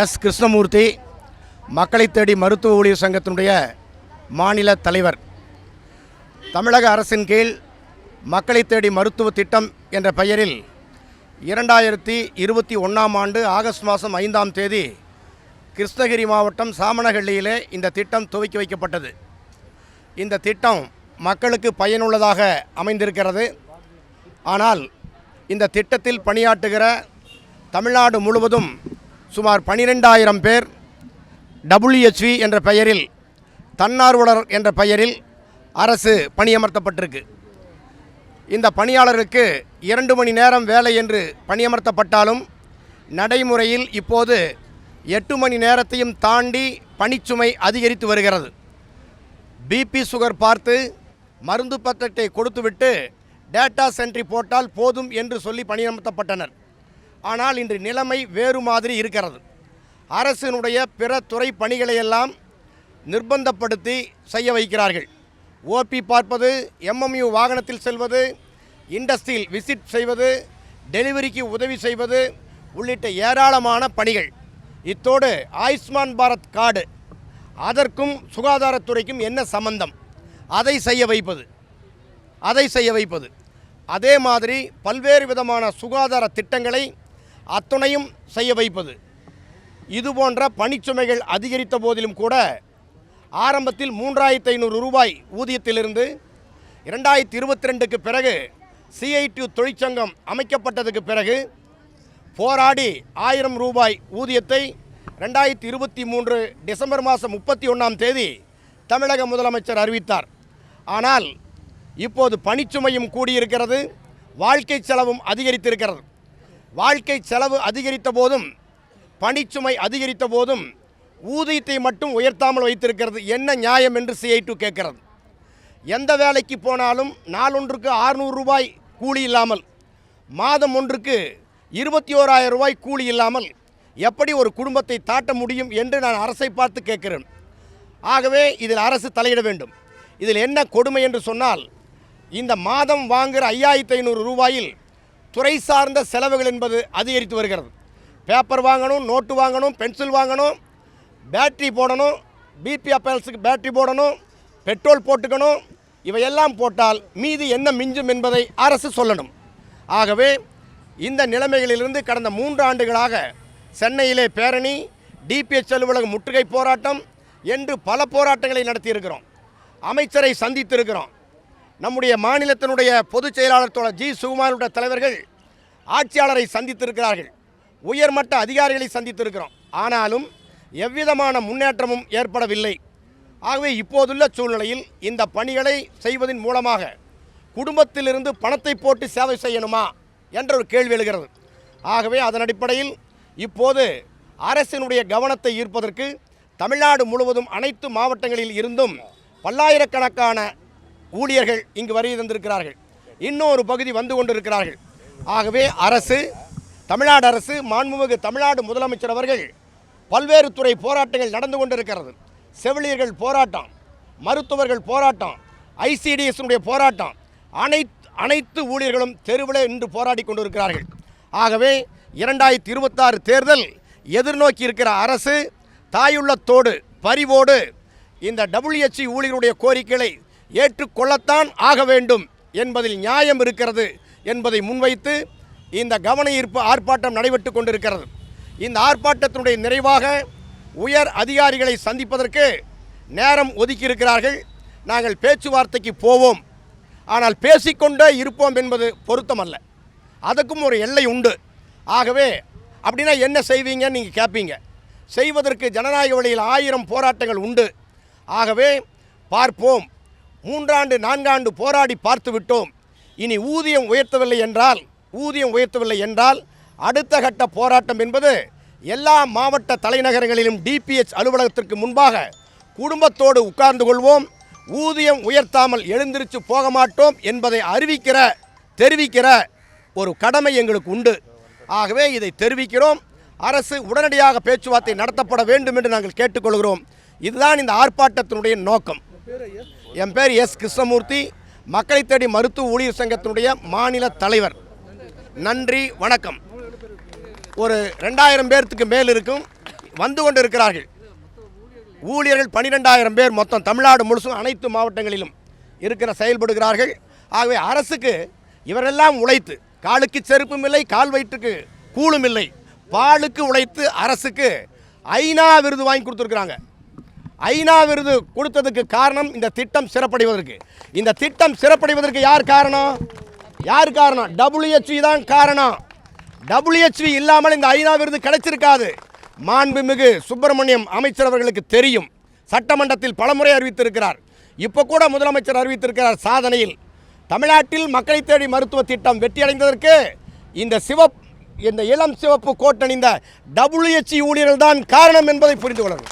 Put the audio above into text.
S Krishnamurthy, மக்களை தேடி மருத்துவ ஊழியர் சங்கத்தினுடைய மாநில தலைவர். தமிழக அரசின் கீழ் மக்களை தேடி மருத்துவ திட்டம் என்ற பெயரில் 2021ஆம் ஆண்டு ஆகஸ்ட் மாதம் 5ஆம் தேதி கிருஷ்ணகிரி மாவட்டம் சாமனஹள்ளியிலே இந்த திட்டம் துவக்கி வைக்கப்பட்டது. இந்த திட்டம் மக்களுக்கு பயனுள்ளதாக அமைந்திருக்கிறது. ஆனால் இந்த திட்டத்தில் பணியாற்றுகிற தமிழ்நாடு முழுவதும் சுமார் 12,000 பேர் WHV என்ற பெயரில், தன்னார்வலர் என்ற பெயரில் அரசு பணியமர்த்தப்பட்டிருக்கு. இந்த பணியாளருக்கு 2 மணி நேரம் வேலை என்று பணியமர்த்தப்பட்டாலும் நடைமுறையில் இப்போது 8 மணி நேரத்தையும் தாண்டி பணிச்சுமை அதிகரித்து வருகிறது. பிபி சுகர் பார்த்து மருந்து பத்திரத்தை கொடுத்துவிட்டு டேட்டா சென்ட்ரி போட்டால் போதும் என்று சொல்லி பணியமர்த்தப்பட்டனர். ஆனால் இன்று நிலைமை வேறு மாதிரி இருக்கிறது. அரசினுடைய பிற துறை பணிகளையெல்லாம் நிர்பந்தப்படுத்தி செய்ய வைக்கிறார்கள். ஓபி பார்ப்பது, MMU வாகனத்தில் செல்வது, இண்டஸ்ட்ரியில் விசிட் செய்வது, டெலிவரிக்கு உதவி செய்வது உள்ளிட்ட ஏராளமான பணிகள். இத்தோடு ஆயுஷ்மான் பாரத் கார்டு, அதற்கும் சுகாதாரத்துறைக்கும் என்ன சம்பந்தம்? அதை செய்ய வைப்பது. அதே மாதிரி பல்வேறு விதமான சுகாதார திட்டங்களை அத்துணையும் செய்ய வைப்பது. இதுபோன்ற பணிச்சுமைகள் அதிகரித்த போதிலும் கூட ஆரம்பத்தில் 3,500 ரூபாய் ஊதியத்திலிருந்து 2022க்கு பிறகு CITU தொழிற்சங்கம் அமைக்கப்பட்டதுக்கு பிறகு போராடி 1000 ரூபாய் ஊதியத்தை 2023 டிசம்பர் மாதம் 31ஆம் தேதி தமிழக முதலமைச்சர் அறிவித்தார். ஆனால் இப்போது பணிச்சுமையும் கூடியிருக்கிறது, வாழ்க்கை செலவும் அதிகரித்திருக்கிறது. வாழ்க்கை செலவு அதிகரித்த போதும் பணிச்சுமை அதிகரித்த போதும் ஊதியத்தை மட்டும் உயர்த்தாமல் வைத்திருக்கிறது. என்ன நியாயம் என்று CITU கேட்கிறது. எந்த வேலைக்கு போனாலும் நாளொன்றுக்கு 600 ரூபாய் கூலி இல்லாமல், மாதம் ஒன்றுக்கு 21,000 ரூபாய் கூலி இல்லாமல் எப்படி ஒரு குடும்பத்தை தாட்ட முடியும் என்று நான் அரசை பார்த்து கேட்கிறேன். ஆகவே இதில் அரசு தலையிட வேண்டும். இதில் என்ன கொடுமை என்று சொன்னால், இந்த மாதம் வாங்குகிற 5,500 ரூபாயில் துறை சார்ந்த செலவுகள் என்பது அதிகரித்து வருகிறது. பேப்பர் வாங்கணும், நோட்டு வாங்கணும், பென்சில் வாங்கணும், பேட்டரி போடணும், பிபி அப்பல்ஸுக்கு பேட்டரி போடணும், பெட்ரோல் போட்டுக்கணும். இவையெல்லாம் போட்டால் மீதி என்ன மிஞ்சும் என்பதை அரசு சொல்லணும். ஆகவே இந்த நிலைமைகளிலிருந்து கடந்த 3 ஆண்டுகளாக சென்னையிலே பேரணி, DPH அலுவலக முற்றுகை போராட்டம் என்று பல போராட்டங்களை நடத்தியிருக்கிறோம். அமைச்சரை சந்தித்திருக்கிறோம். நம்முடைய மாநிலத்தினுடைய பொதுச் செயலாளர் தோழர் G. சுகுமாருடைய தலைவர்கள் ஆட்சியாளரை சந்தித்திருக்கிறார்கள். உயர்மட்ட அதிகாரிகளை சந்தித்திருக்கிறோம். ஆனாலும் எவ்விதமான முன்னேற்றமும் ஏற்படவில்லை. ஆகவே இப்போதுள்ள சூழ்நிலையில் இந்த பணிகளை செய்வதன் மூலமாக குடும்பத்திலிருந்து பணத்தை போட்டு சேவை செய்யணுமா என்ற ஒரு கேள்வி எழுகிறது. ஆகவே அதன் அடிப்படையில் இப்போது அரசினுடைய கவனத்தை ஈர்ப்பதற்கு தமிழ்நாடு முழுவதும் அனைத்து மாவட்டங்களில் இருந்தும் பல்லாயிரக்கணக்கான ஊழியர்கள் இங்கு வருகை தந்திருக்கிறார்கள். இன்னொரு பகுதி வந்து கொண்டிருக்கிறார்கள். ஆகவே தமிழ்நாடு அரசு, மாண்புமிகு தமிழ்நாடு முதலமைச்சர் அவர்கள் பல்வேறு துறை போராட்டங்கள் நடந்து கொண்டிருக்கிறது. செவிலியர்கள் போராட்டம், மருத்துவர்கள் போராட்டம், ICDS போராட்டம், அனைத்து ஊழியர்களும் தெருவில் இன்று போராடி கொண்டிருக்கிறார்கள். ஆகவே 2026 தேர்தல் எதிர்நோக்கி இருக்கிற அரசு தாயுள்ளத்தோடு பரிவோடு இந்த WHV ஊழியர்களுடைய கோரிக்கைகளை ஏற்றுக்கொள்ளத்தான் ஆக வேண்டும் என்பதில் நியாயம் இருக்கிறது என்பதை முன்வைத்து இந்த கவன ஈர்ப்பு ஆர்ப்பாட்டம் நடைபெற்று கொண்டிருக்கிறது. இந்த ஆர்ப்பாட்டத்தினுடைய நிறைவாக உயர் அதிகாரிகளை சந்திப்பதற்கு நேரம் ஒதுக்கியிருக்கிறார்கள். நாங்கள் பேச்சுவார்த்தைக்கு போவோம், ஆனால் பேசிக்கொண்டே இருப்போம் என்பது பொருத்தமல்ல. அதுக்கும் ஒரு எல்லை உண்டு. ஆகவே அப்படின்னா என்ன செய்வீங்கன்னு நீங்கள் கேட்பீங்க. செய்வதற்கு ஜனநாயக வழியில் 1000 போராட்டங்கள் உண்டு. ஆகவே பார்ப்போம். 3 ஆண்டு 4 ஆண்டு போராடி பார்த்து விட்டோம். இனி ஊதியம் உயர்த்தவில்லை என்றால் அடுத்த கட்ட போராட்டம் என்பது எல்லா மாவட்ட தலைநகரங்களிலும் DPH அலுவலகத்திற்கு முன்பாக குடும்பத்தோடு உட்கார்ந்து கொள்வோம். ஊதியம் உயர்த்தாமல் எழுந்திருச்சு போக மாட்டோம் என்பதை தெரிவிக்கிற ஒரு கடமை எங்களுக்கு உண்டு. ஆகவே இதை தெரிவிக்கிறோம். அரசு உடனடியாக பேச்சுவார்த்தை நடத்தப்பட வேண்டும் என்று நாங்கள் கேட்டுக்கொள்கிறோம். இதுதான் இந்த ஆர்ப்பாட்டத்தினுடைய நோக்கம். என் பேர் எஸ். கிருஷ்ணமூர்த்தி, மக்களை தேடி மருத்துவ ஊழியர் சங்கத்தினுடைய மாநில தலைவர். நன்றி, வணக்கம். ஒரு 2000 பேர்த்துக்கு மேல் இருக்கும். வந்து கொண்டு இருக்கிறார்கள். ஊழியர்கள் 12,000 பேர் மொத்தம் தமிழ்நாடு முழுசும் அனைத்து மாவட்டங்களிலும் செயல்படுகிறார்கள். ஆகவே அரசுக்கு இவரெல்லாம் உழைத்து, காலுக்கு செருப்பும் இல்லை, கால் வயிற்றுக்கு கூழும் இல்லை, பாலுக்கு உழைத்து அரசுக்கு ஐநா விருது வாங்கி கொடுத்துருக்குறாங்க. ஐநா விருது கொடுத்ததுக்கு காரணம் இந்த திட்டம் சிறப்படைவதற்கு. இந்த திட்டம் சிறப்படைவதற்கு யார் காரணம்? WHO தான் காரணம். WHO இல்லாமல் இந்த ஐநா விருது கிடைச்சிருக்காது. மாண்புமிகு சுப்பிரமணியம் அமைச்சர் அவர்களுக்கு தெரியும். சட்டமன்றத்தில் பலமுறை அறிவித்திருக்கிறார். இப்போ கூட முதலமைச்சர் அறிவித்திருக்கிறார். சாதனையில் தமிழ்நாட்டில் மக்களை தேடி மருத்துவ திட்டம் வெற்றியடைந்ததற்கு இந்த இளம் சிவப்பு கோட்டணிந்த WHO ஊழியர்கள் தான் காரணம் என்பதை புரிந்து கொள்ளணும்.